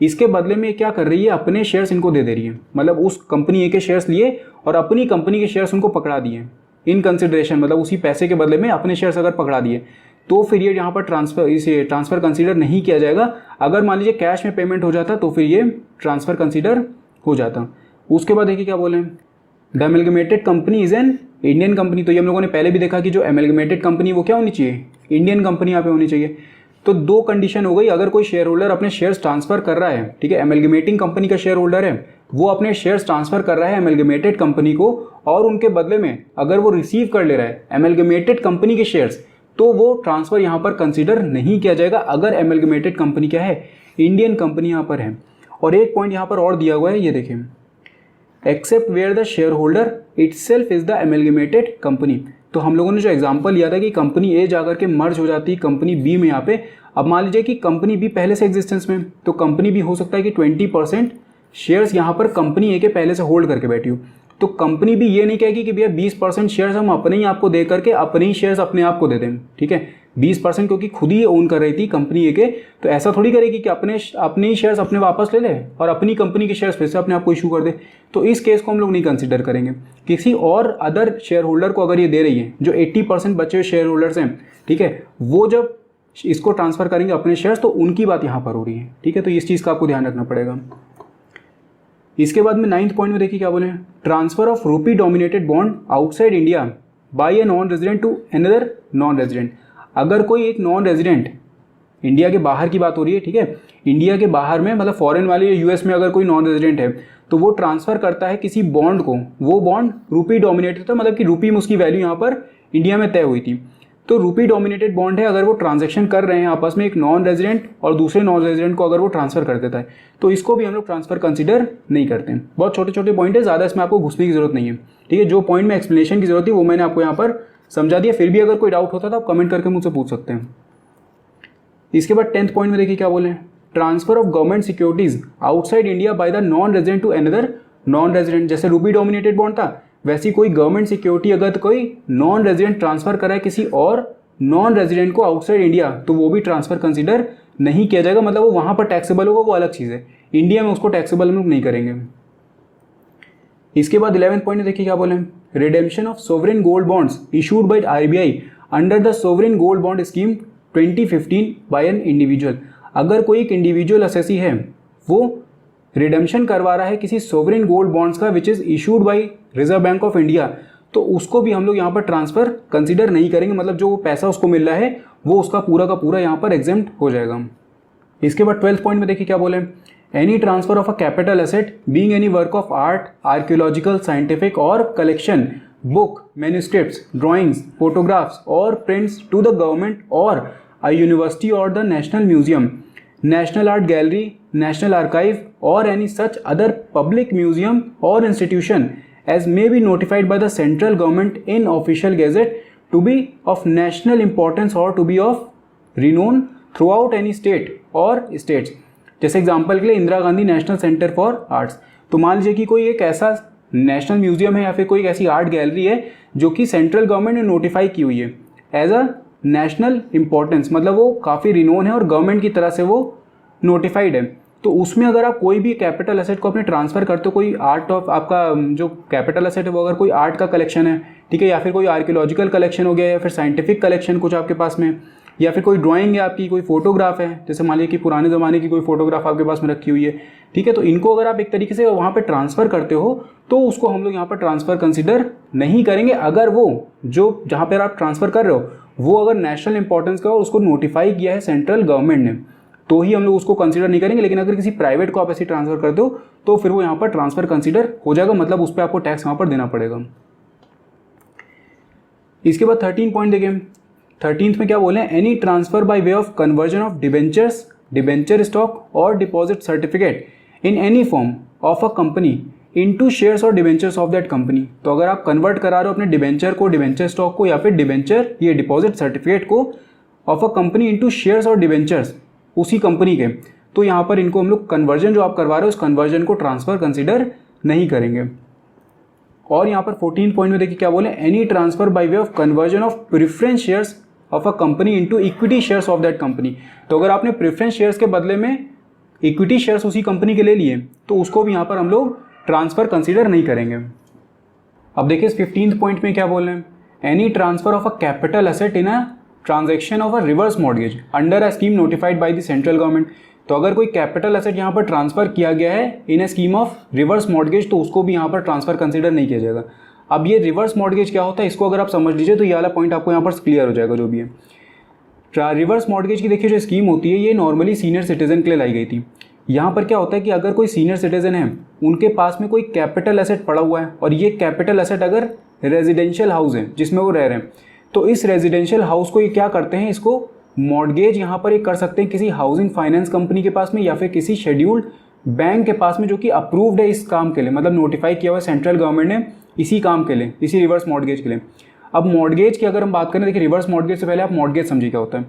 इसके बदले में क्या कर रही है, अपने शेयर्स इनको दे रही है। मतलब उस कंपनी ए के शेयर्स लिए और अपनी कंपनी के शेयर्स उनको पकड़ा दिए इन कंसिडरेशन, मतलब उसी पैसे के बदले में अपने शेयर्स अगर पकड़ा दिए तो फिर ये यहाँ पर इसे ट्रांसफ़र कंसीडर नहीं किया जाएगा। अगर मान लीजिए कैश में पेमेंट हो जाता तो फिर ये ट्रांसफ़र कंसीडर हो जाता। उसके बाद देखिए क्या बोले, the amalgamated company is an Indian company. तो ये हम लोगों ने पहले भी देखा कि जो एमलगमेटेड कंपनी वो क्या होनी चाहिए, इंडियन कंपनी यहाँ पे होनी चाहिए। तो दो कंडीशन हो गई, अगर कोई शेयर होल्डर अपने शेयर्स ट्रांसफर कर रहा है, ठीक है, एमलगमेटिंग कंपनी का शेयर होल्डर है, वो अपने शेयर्स ट्रांसफर कर रहा है एमलगमेटेड कंपनी को, और उनके बदले में अगर वो रिसीव कर ले रहा है एमलगमेटेड कंपनी के शेयर्स, तो वो ट्रांसफर यहाँ पर कंसीडर नहीं किया जाएगा अगर एमलगमेटेड कंपनी क्या है, इंडियन कंपनी यहाँ पर है। और एक पॉइंट यहाँ पर और दिया हुआ है, ये देखिए, except where the shareholder itself is the amalgamated company. तो हम लोगों ने जो एग्जांपल लिया था कि कंपनी ए जाकर के मर्ज हो जाती है कंपनी बी में यहाँ पे। अब मान लीजिए कि कंपनी बी पहले से एग्जिस्टेंस में, तो कंपनी बी हो सकता है कि 20% शेयर्स यहाँ पर कंपनी ए के पहले से होल्ड करके बैठी हो। तो कंपनी भी ये नहीं कहेगी कि भैया 20% शेयर्स हम अपने ही आपको दे करके अपने ही शेयर्स अपने आप को दे दें, ठीक है, 20% क्योंकि खुद ही ओन कर रही थी कंपनी ए के, तो ऐसा थोड़ी करेगी कि अपने ही शेयर्स अपने वापस ले ले और अपनी कंपनी के शेयर्स फिर से अपने आप को इशू कर दे। तो इस केस को हम लोग नहीं कंसिडर करेंगे। किसी और अदर शेयर होल्डर को अगर ये दे रही है, जो 80% बचे हुए शेयर होल्डर्स हैं, ठीक है, वो जब इसको ट्रांसफर करेंगे अपने शेयर्स, तो उनकी बात यहाँ पर हो रही है, ठीक है। तो इस चीज़ का आपको ध्यान रखना पड़ेगा। इसके बाद में 9th पॉइंट में देखिए क्या बोले, transfer of rupee dominated bond outside India by a non resident to another non resident. अगर कोई एक नॉन रेजिडेंट, इंडिया के बाहर की बात हो रही है, ठीक है, इंडिया के बाहर में मतलब फॉरेन वाले यूएस में अगर कोई नॉन रेजिडेंट है, तो वो ट्रांसफर करता है किसी बॉन्ड को, वो बॉन्ड रूपी डोमिनेटेड था, मतलब कि रूपी में उसकी वैल्यू यहाँ पर इंडिया में तय हुई थी। तो रूपी डोमिनेटेड बॉन्ड है, अगर वो ट्रांजैक्शन कर रहे हैं आपस में, एक नॉन रेजिडेंट और दूसरे नॉन रेजिडेंट को अगर वो ट्रांसफर कर देता है, तो इसको भी हम लोग ट्रांसफर कंसीडर नहीं करते हैं। बहुत छोटे छोटे पॉइंट है, ज़्यादा इसमें आपको घुसने की जरूरत नहीं है, ठीक है। जो पॉइंट में एक्सप्लेनेशन की जरूरत थी वो मैंने आपको यहाँ पर समझा दिया। फिर भी अगर कोई डाउट होता तो आप कमेंट करके मुझसे पूछ सकते हैं। इसके बाद 10th पॉइंट में देखिए क्या बोले, transfer of government securities outside India by the non resident to another non resident. जैसे रूपी डोमिनेटेड बॉन्ड था, वैसी कोई गवर्नमेंट सिक्योरिटी अगर कोई नॉन रेजिडेंट ट्रांसफर करा है किसी और नॉन रेजिडेंट को आउटसाइड इंडिया, तो वो भी ट्रांसफर कंसीडर नहीं किया जाएगा। मतलब वो वहाँ पर टैक्सेबल होगा, वो अलग चीज़ है, इंडिया में उसको टैक्सेबल हम लोग नहीं करेंगे। इसके बाद 11th पॉइंट में देखिए क्या बोले, redemption of sovereign gold bonds issued by RBI under the sovereign gold bond scheme 2015 by an individual. अगर कोई एक इंडिविजुअल असेसी है, वो रिडेम्पशन करवा रहा है किसी सोवरेन गोल्ड बॉन्ड्स का which is issued by reserve bank of India, तो उसको भी हम लोग यहाँ पर ट्रांसफ़र कंसीडर नहीं करेंगे। मतलब जो पैसा उसको मिल रहा है वो उसका पूरा का पूरा यहाँ पर एग्जेम्प्ट हो जाएगा। इसके बाद 12th पॉइंट में देखिए क्या बोले, any transfer of a capital asset being any work of art, archaeological, scientific or collection, book, manuscripts, drawings, photographs or prints to the government or a university or the national museum, national art gallery, national archive or any such other public museum or institution as may be notified by the central government in official gazette to be of national importance or to be of renown throughout any state or states। जैसे example के लिए Indira Gandhi national centre for arts. तो मान लीजिए कि कोई एक ऐसा नेशनल म्यूजियम है या फिर कोई ऐसी आर्ट गैलरी है जो कि सेंट्रल गवर्नमेंट ने नोटिफाई की हुई है एज अ नेशनल इंपॉर्टेंस, मतलब वो काफ़ी रिनोन है और गवर्नमेंट की तरह से वो नोटिफाइड है। तो उसमें अगर आप कोई भी कैपिटल एसेट को अपने ट्रांसफ़र करते हो, कोई आर्ट ऑफ आपका जो कैपिटल एसेट है वो अगर कोई आर्ट का कलेक्शन है, ठीक है, या फिर कोई आर्कियोलॉजिकल कलेक्शन हो गया, या फिर साइंटिफिक कलेक्शन कुछ आपके पास में, या फिर कोई ड्राइंग है आपकी, कोई फोटोग्राफ है, जैसे मान लीजिए कि पुराने ज़माने की कोई फोटोग्राफ आपके पास में रखी हुई है, ठीक है, तो इनको अगर आप एक तरीके से वहाँ पर ट्रांसफ़र करते हो तो उसको हम लोग यहाँ पर ट्रांसफ़र कंसिडर नहीं करेंगे। अगर वो जो जहाँ पर आप ट्रांसफ़र कर रहे हो वो अगर नेशनल इंपॉर्टेंस का और उसको नोटिफाई किया है सेंट्रल गवर्नमेंट ने, तो ही हम लोग उसको कंसीडर नहीं करेंगे। लेकिन अगर किसी प्राइवेट को आप ऐसे ट्रांसफर कर दो तो फिर वो यहाँ पर ट्रांसफर कंसीडर हो जाएगा, मतलब उस पर आपको टैक्स यहाँ पर देना पड़ेगा। इसके बाद 13 पॉइंट देखें, 13th में क्या बोले, any transfer by way of conversion of debentures, debenture stock or deposit certificate in any form of a company into shares or debentures of that company. तो अगर आप कन्वर्ट करा रहे हो अपने डिबेंचर को, डिबेंचर स्टॉक को, या फिर डिबेंचर ये डिपॉजिट सर्टिफिकेट को of a company into shares or debentures उसी कंपनी के, तो यहाँ पर इनको हम लोग कन्वर्जन जो आप करवा रहे हो उस कन्वर्जन को ट्रांसफर कंसिडर नहीं करेंगे। और यहाँ पर 14 पॉइंट में देखिए क्या बोले, any transfer by way of conversion of preference shares of a company into equity shares of that company. तो अगर आपने प्रेफरेंस शेयर्स के बदले में इक्विटी शेयर्स उसी कंपनी के ले लिए तो उसको भी यहाँ पर हम लोग ट्रांसफर कंसीडर नहीं करेंगे। अब देखिए 15 पॉइंट में क्या बोल रहे हैं, any transfer of a capital asset in a transaction of a reverse mortgage under a scheme notified by the central government. तो अगर कोई कैपिटल एसेट यहाँ पर ट्रांसफर किया गया है in a scheme of reverse mortgage तो उसको भी यहाँ पर ट्रांसफर कंसीडर नहीं किया जाएगा। अब ये रिवर्स मॉर्गेज क्या होता है इसको अगर आप समझ लीजिए तो ये वाला पॉइंट आपको यहाँ पर क्लियर हो जाएगा जो भी है। रिवर्स मॉर्गेज की देखिए जो स्कीम होती है ये नॉर्मली सीनियर सिटीजन के लिए लाई गई थी। यहाँ पर क्या होता है कि अगर कोई सीनियर सिटीजन है उनके पास में कोई कैपिटल एसेट पड़ा हुआ है और ये कैपिटल एसेट अगर रेजिडेंशियल हाउस है जिसमें वो रह रहे हैं तो इस रेजिडेंशियल हाउस को ये क्या करते हैं, इसको मॉर्गेज यहाँ पर ये कर सकते हैं किसी हाउसिंग फाइनेंस कंपनी के पास में या फिर किसी शेड्यूल्ड बैंक के पास में जो कि अप्रूव्ड है इस काम के लिए, मतलब नोटिफाई किया हुआ सेंट्रल गवर्नमेंट ने इसी काम के लिए, इसी रिवर्स मॉर्गेज के लिए। अब मॉर्गेज की अगर हम बात करें, देखिए रिवर्स मॉर्गेज से पहले आप मॉर्गेज समझिए क्या होता है।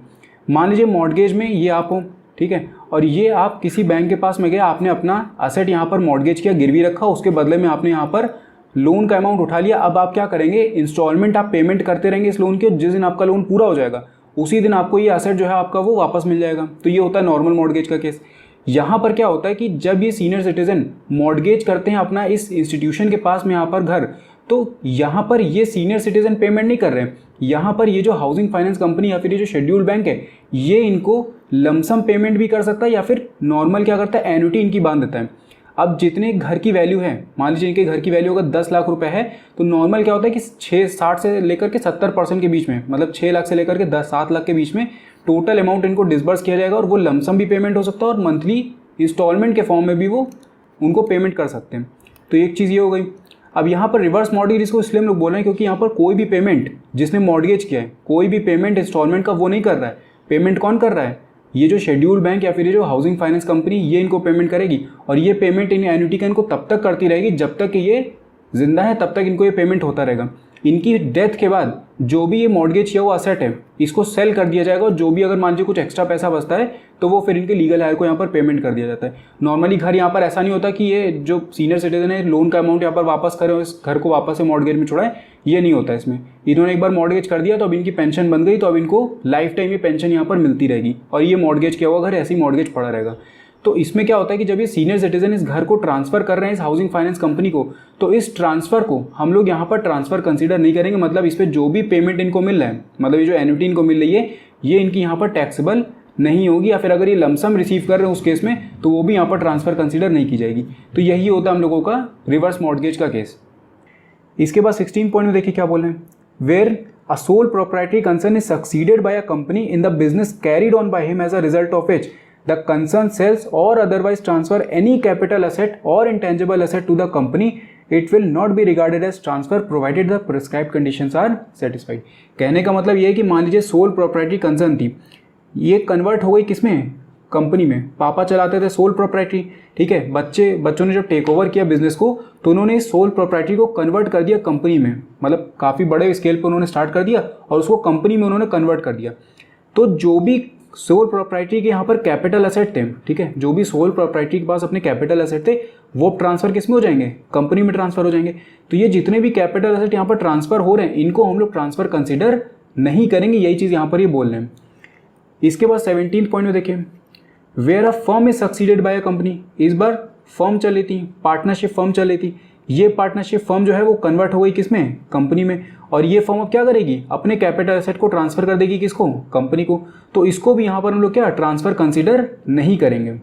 मान लीजिए मॉर्गेज में ये आप हो, ठीक है, और ये आप किसी बैंक के पास में गए, आपने अपना एसेट यहाँ पर मॉर्गेज किया, गिरवी रखा, उसके बदले में आपने यहाँ पर लोन का अमाउंट उठा लिया। अब आप क्या करेंगे, इंस्टॉलमेंट आप पेमेंट करते रहेंगे इस लोन के, जिस दिन आपका लोन पूरा हो जाएगा उसी दिन आपको ये एसेट जो है आपका वो वापस मिल जाएगा। तो ये होता है नॉर्मल मॉर्गेज का केस। यहाँ पर क्या होता है कि जब ये सीनियर सिटीजन मॉर्गेज करते हैं अपना इस इंस्टीट्यूशन के पास में यहाँ पर घर, तो यहाँ पर ये सीनियर सिटीजन पेमेंट नहीं कर रहे हैं, यहाँ पर ये जो हाउसिंग फाइनेंस कंपनी या फिर ये जो शेड्यूल्ड बैंक है ये इनको लमसम पेमेंट भी कर सकता है या फिर नॉर्मल क्या करता है, एन्युटी इनकी बांध देता है। अब जितने घर की वैल्यू है, मान लीजिए इनके घर की वैल्यू अगर 10 लाख रुपए है तो नॉर्मल क्या होता है कि 60 से लेकर के 70% के बीच में, मतलब 6 लाख से लेकर के 7 लाख के बीच में टोटल अमाउंट इनको डिसबर्स किया जाएगा और वो लमसम भी पेमेंट हो सकता है और मंथली इंस्टॉलमेंट के फॉर्म में भी वो उनको पेमेंट कर सकते हैं। तो एक चीज़ ये हो गई। अब यहाँ पर रिवर्स मॉर्गेज इसको इसलिए हम लोग बोल रहे हैं क्योंकि यहाँ पर कोई भी पेमेंट जिसने मॉर्गेज किया है, कोई भी पेमेंट इंस्टॉलमेंट का वो नहीं कर रहा है। पेमेंट कौन कर रहा है, ये जो शेड्यूल्ड बैंक या फिर ये जो हाउसिंग फाइनेंस कंपनी ये इनको पेमेंट करेगी और ये पेमेंट इन एन्युटी का इनको तब तक करती रहेगी जब तक कि ये जिंदा है, तब तक इनको ये पेमेंट होता रहेगा। इनकी डेथ के बाद जो भी ये मॉर्गेज किया हुआ एसेट है इसको सेल कर दिया जाएगा और जो भी अगर मान लीजिए कुछ एक्स्ट्रा पैसा बचता है तो वो फिर इनके लीगल हायर को यहाँ पर पेमेंट कर दिया जाता है। नॉर्मली घर यहाँ पर ऐसा नहीं होता कि ये जो सीनियर सिटीजन है लोन का अमाउंट यहाँ पर वापस करें और इस घर को वापस से मॉर्गेज में छुड़ाएं, ये नहीं होता इसमें। इन्होंने एक बार मॉर्गेज कर दिया तो अब इनकी पेंशन बन गई, तो अब इनको लाइफ टाइम ये पेंशन यहाँ पर मिलती रहेगी और ये मॉर्गेज किया हुआ घर ऐसी मॉर्गेज पड़ा रहेगा। तो इसमें क्या होता है कि जब ये सीनियर सिटीजन इस घर को ट्रांसफर कर रहे हैं इस हाउसिंग फाइनेंस कंपनी को, तो इस ट्रांसफर को हम लोग यहाँ पर ट्रांसफर कंसीडर नहीं करेंगे। मतलब इस पर जो भी पेमेंट इनको मिल रहा है, मतलब ये जो एन्युटी इनको मिल रही है ये इनकी यहाँ पर टैक्सेबल नहीं होगी, या फिर अगर ये लमसम रिसीव कर रहे हैं उस केस में तो वो भी यहाँ पर ट्रांसफर कंसीडर नहीं की जाएगी। तो यही होता है हम लोगों का रिवर्स मॉर्गेज का केस। इसके बाद 16 पॉइंट में देखिए क्या बोल रहे हैं, where a sole proprietary concern is succeeded by a company in the business carried on by him as a result of which the concerned sells or otherwise transfer any capital asset or intangible asset to the company, it will not be regarded as transfer provided the prescribed conditions are satisfied। कहने का मतलब ये है कि मान लीजिए soul proprietary concern थी, ये कन्वर्ट हो गई किसमें, कंपनी में। पापा चलाते थे सोल प्रोप्राइटरी, ठीक है, बच्चों ने जब टेक ओवर किया बिजनेस को तो उन्होंने इस सोल प्रोप्राइटरी को कन्वर्ट कर दिया कंपनी में, मतलब काफ़ी बड़े स्केल पर उन्होंने स्टार्ट कर दिया और उसको कंपनी में उन्होंने कन्वर्ट कर दिया। तो जो भी सोल प्रॉपर्टी के यहाँ पर कैपिटल एसेट थे, ठीक है, जो भी सोल प्रॉपर्टी के पास अपने कैपिटल एसेट थे वो ट्रांसफर किस में हो जाएंगे, कंपनी में ट्रांसफर हो जाएंगे। तो ये जितने भी कैपिटल एसेट यहाँ पर ट्रांसफर हो रहे हैं इनको हम लोग ट्रांसफर कंसीडर नहीं करेंगे, यही चीज़ यहाँ पर ये बोल रहे हैं। इसके बाद 17 पॉइंट में देखिए, where a firm is succeeded by a company. इस बार फर्म चल रही थी, पार्टनरशिप फर्म चल रही थी, ये पार्टनरशिप फर्म जो है वो कन्वर्ट हो गई किसमें, कंपनी में, और ये फर्म अब क्या करेगी, अपने कैपिटल एसेट को ट्रांसफर कर देगी किसको, कंपनी को। तो इसको भी यहाँ पर हम लोग क्या ट्रांसफर कंसीडर नहीं करेंगे।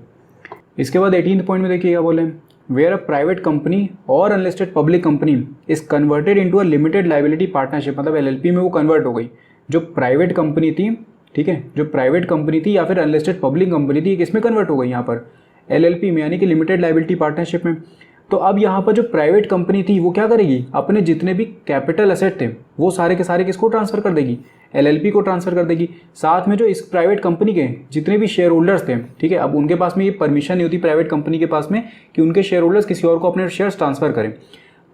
इसके बाद 18 पॉइंट में देखिए क्या बोले, वेयर अ प्राइवेट कंपनी और unlisted public company is converted into a limited liability partnership, मतलब एलएलपी में वो कन्वर्ट हो गई। जो प्राइवेट कंपनी थी, ठीक है, जो प्राइवेट कंपनी थी या फिर अनलिस्टेड पब्लिक कंपनी थी, किसमें कन्वर्ट हो गई, यहाँ पर एलएलपी में, यानी कि लिमिटेड लायबिलिटी पार्टनरशिप में। तो अब यहाँ पर जो प्राइवेट कंपनी थी वो क्या करेगी, अपने जितने भी कैपिटल एसेट थे वो सारे के सारे किसको ट्रांसफर कर देगी, LLP को ट्रांसफ़र कर देगी। साथ में जो इस प्राइवेट कंपनी के जितने भी शेयर होल्डर्स थे, ठीक है, अब उनके पास में ये परमिशन नहीं होती प्राइवेट कंपनी के पास में कि उनके शेयर होल्डर्स किसी और को अपने शेयर्स ट्रांसफ़र करें।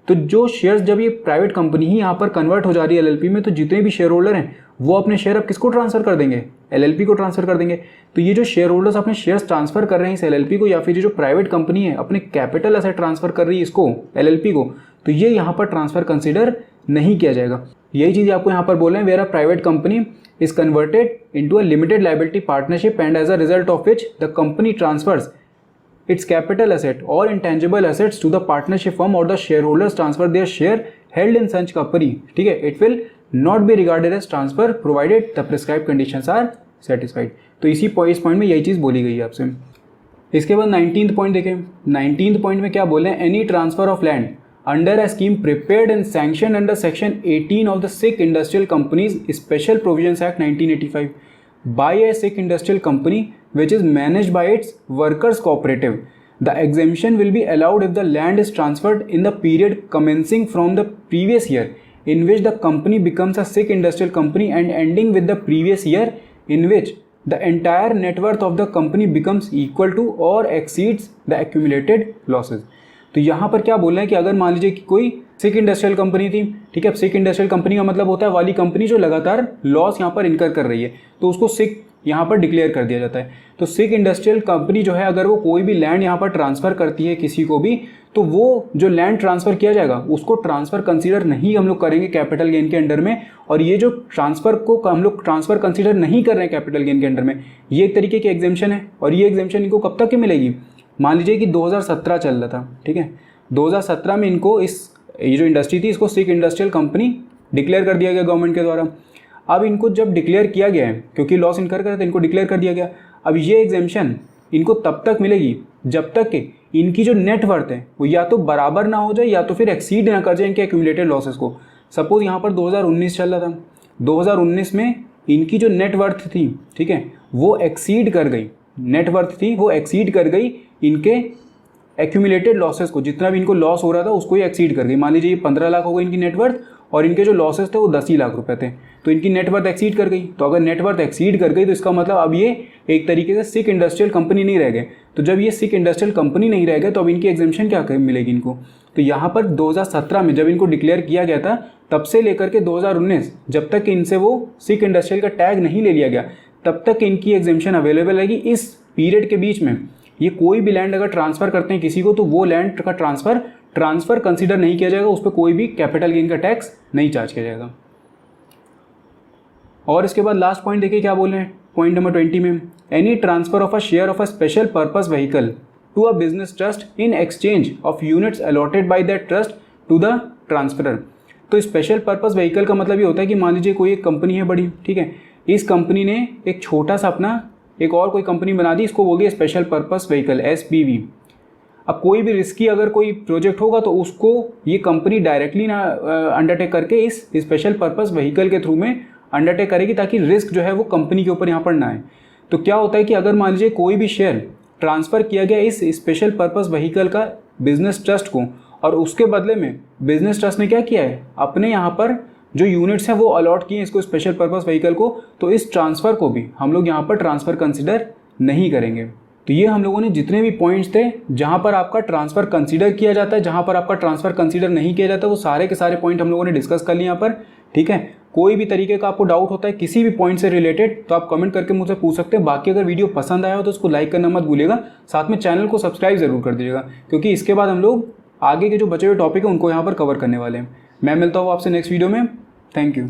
तो जो शेयर्स जब ये प्राइवेट कंपनी ही यहाँ पर कन्वर्ट हो जा रही है LLP में, तो जितने भी शेयर होल्डर हैं वो अपने शेयर अब किसको ट्रांसफ़र कर देंगे, LLP को ट्रांसफ़र कर देंगे। तो ये जो शेयर होल्डर्स अपने शेयर्स ट्रांसफ़र कर रहे हैं इस LLP को, या फिर जो प्राइवेट कंपनी है अपने कैपिटल एसेट ट्रांसफ़र कर रही है इसको LLP को, तो ये यहाँ पर ट्रांसफ़र कंसिडर नहीं किया जाएगा। यही चीज़ आपको यहाँ पर बोल रहे हैं, where a private company is converted into a limited liability partnership and as a result of which the company transfers its capital asset or intangible assets to the partnership firm or the shareholders transfer their share held in such company, ठीक है, it will not be regarded as transfer provided the prescribed conditions are satisfied। तो इस point में यही चीज़ बोली गई है आपसे। इसके बाद 19th पॉइंट देखें। 19th पॉइंट में क्या बोले हैं, any transfer of land under a scheme prepared and sanction under section 18 of the sick industrial companies special provisions act 1985 by a sick industrial company which is managed by its workers cooperative, the exemption will be allowed if the land is transferred in the period commencing from the previous year in which the company becomes a sick industrial company and ending with the previous year in which the entire net worth of the company becomes equal to or exceeds the accumulated losses। तो यहाँ पर क्या बोल रहे हैं कि अगर मान लीजिए कि कोई सिक इंडस्ट्रियल कंपनी थी, ठीक है, सिक इंडस्ट्रियल कंपनी का मतलब होता है वाली कंपनी जो लगातार लॉस यहाँ पर इनकर कर रही है, तो उसको सिक यहाँ पर डिक्लेयर कर दिया जाता है। तो सिक इंडस्ट्रियल कंपनी जो है अगर वो कोई भी लैंड यहाँ पर ट्रांसफ़र करती है किसी को भी, तो वो जो लैंड ट्रांसफ़र किया जाएगा उसको ट्रांसफ़र कंसीडर नहीं हम लोग करेंगे कैपिटल गेन के अंडर में। और ये जो ट्रांसफ़र को हम लोग ट्रांसफ़र कंसीडर नहीं कर रहे हैं कैपिटल गेन के अंडर में, ये एक तरीके की एग्जेम्पशन है। और ये एग्जेम्पशन इनको कब तक की मिलेगी, मान लीजिए कि 2017 चल रहा था, ठीक है, 2017 में इनको ये जो इंडस्ट्री थी इसको सिक इंडस्ट्रियल कंपनी डिक्लेयर कर दिया गया गवर्नमेंट के द्वारा। अब इनको जब डिक्लेयर किया गया है, क्योंकि लॉस इनकर कर रहे थे, इनको डिक्लेयर कर दिया गया। अब ये एग्जेम्पशन इनको तब तक मिलेगी जब तक कि इनकी जो नेट वर्थ है वो या तो बराबर ना हो जाए या तो फिर एक्सीड ना कर जाए इनके एक्यूमुलेटेड लॉसेस को। सपोज यहाँ पर 2019 चल रहा था, 2019 में इनकी जो नेट वर्थ थी, ठीक है, वो एक्सीड कर गई, नेट वर्थ थी वो एक्सीड कर गई इनके एक्यूमुलेटेड लॉसेस को, जितना भी इनको लॉस हो रहा था उसको ही एक्सीड कर गई। मान लीजिए ये 15 लाख हो गई इनकी नेटवर्थ और इनके जो लॉसेस थे वो 10 ही लाख रुपए थे, तो इनकी नेटवर्थ एक्सीड कर गई। तो अगर नेटवर्थ एक्सीड कर गई तो इसका मतलब अब ये एक तरीके से सिक इंडस्ट्रियल कंपनी नहीं रह गए। तो जब ये सिक इंडस्ट्रियल कंपनी नहीं रह गए तो अब इनकी एग्जेम्पशन क्या मिलेगी इनको। तो यहाँ पर 2017 में जब इनको डिक्लेयर किया गया था तब से लेकर के 2019 जब तक इनसे वो सिक इंडस्ट्रियल का टैग नहीं ले लिया गया तब तक इनकी एग्जेम्पशन अवेलेबल रहेगी। इस पीरियड के बीच में ये कोई भी लैंड अगर ट्रांसफ़र करते हैं किसी को तो वो लैंड का ट्रांसफ़र कंसीडर नहीं किया जाएगा, उस पर कोई भी कैपिटल गेन का टैक्स नहीं चार्ज किया जाएगा। और इसके बाद लास्ट पॉइंट देखिए क्या बोल रहे हैं पॉइंट नंबर 20 में, any transfer of a share of a special purpose vehicle to a business trust in exchange of units allotted by that trust to the transferor. तो स्पेशल पर्पस व्हीकल का मतलब ये होता है कि मान लीजिए कोई एक कंपनी है बड़ी, ठीक है, इस कंपनी ने एक छोटा सा अपना एक और कोई कंपनी बना दी, इसको बोल गया स्पेशल पर्पस व्हीकल SPV। अब कोई भी रिस्की अगर कोई प्रोजेक्ट होगा तो उसको ये कंपनी डायरेक्टली ना अंडरटेक करके इस स्पेशल पर्पस व्हीकल के थ्रू में अंडरटेक करेगी ताकि रिस्क जो है वो कंपनी के ऊपर यहाँ पर ना आए। तो क्या होता है कि अगर मान लीजिए कोई भी शेयर ट्रांसफ़र किया गया इस स्पेशल पर्पस व्हीकल का बिजनेस ट्रस्ट को और उसके बदले में बिजनेस ट्रस्ट ने क्या किया है अपने यहाँ पर जो यूनिट्स हैं वो अलॉट किए इसको स्पेशल पर्पस व्हीकल को, तो इस ट्रांसफ़र को भी हम लोग यहाँ पर ट्रांसफ़र कंसिडर नहीं करेंगे। तो ये हम लोगों ने जितने भी पॉइंट्स थे जहाँ पर आपका ट्रांसफ़र कंसीडर किया जाता है, जहाँ पर आपका ट्रांसफ़र कंसीडर नहीं किया जाता, वो सारे के सारे पॉइंट हम लोगों ने डिस्कस कर लिए यहाँ पर, ठीक है। कोई भी तरीके का आपको डाउट होता है किसी भी पॉइंट से रिलेटेड तो आप कमेंट करके मुझसे पूछ सकते हैं। बाकी अगर वीडियो पसंद आया हो तो उसको लाइक करना मत भूलिएगा, साथ में चैनल को सब्सक्राइब ज़रूर कर दीजिएगा, क्योंकि इसके बाद हम लोग आगे के जो बचे हुए टॉपिक है उनको यहाँ पर कवर करने वाले हैं। मैं मिलता हूँ आपसे नेक्स्ट वीडियो में। Thank you.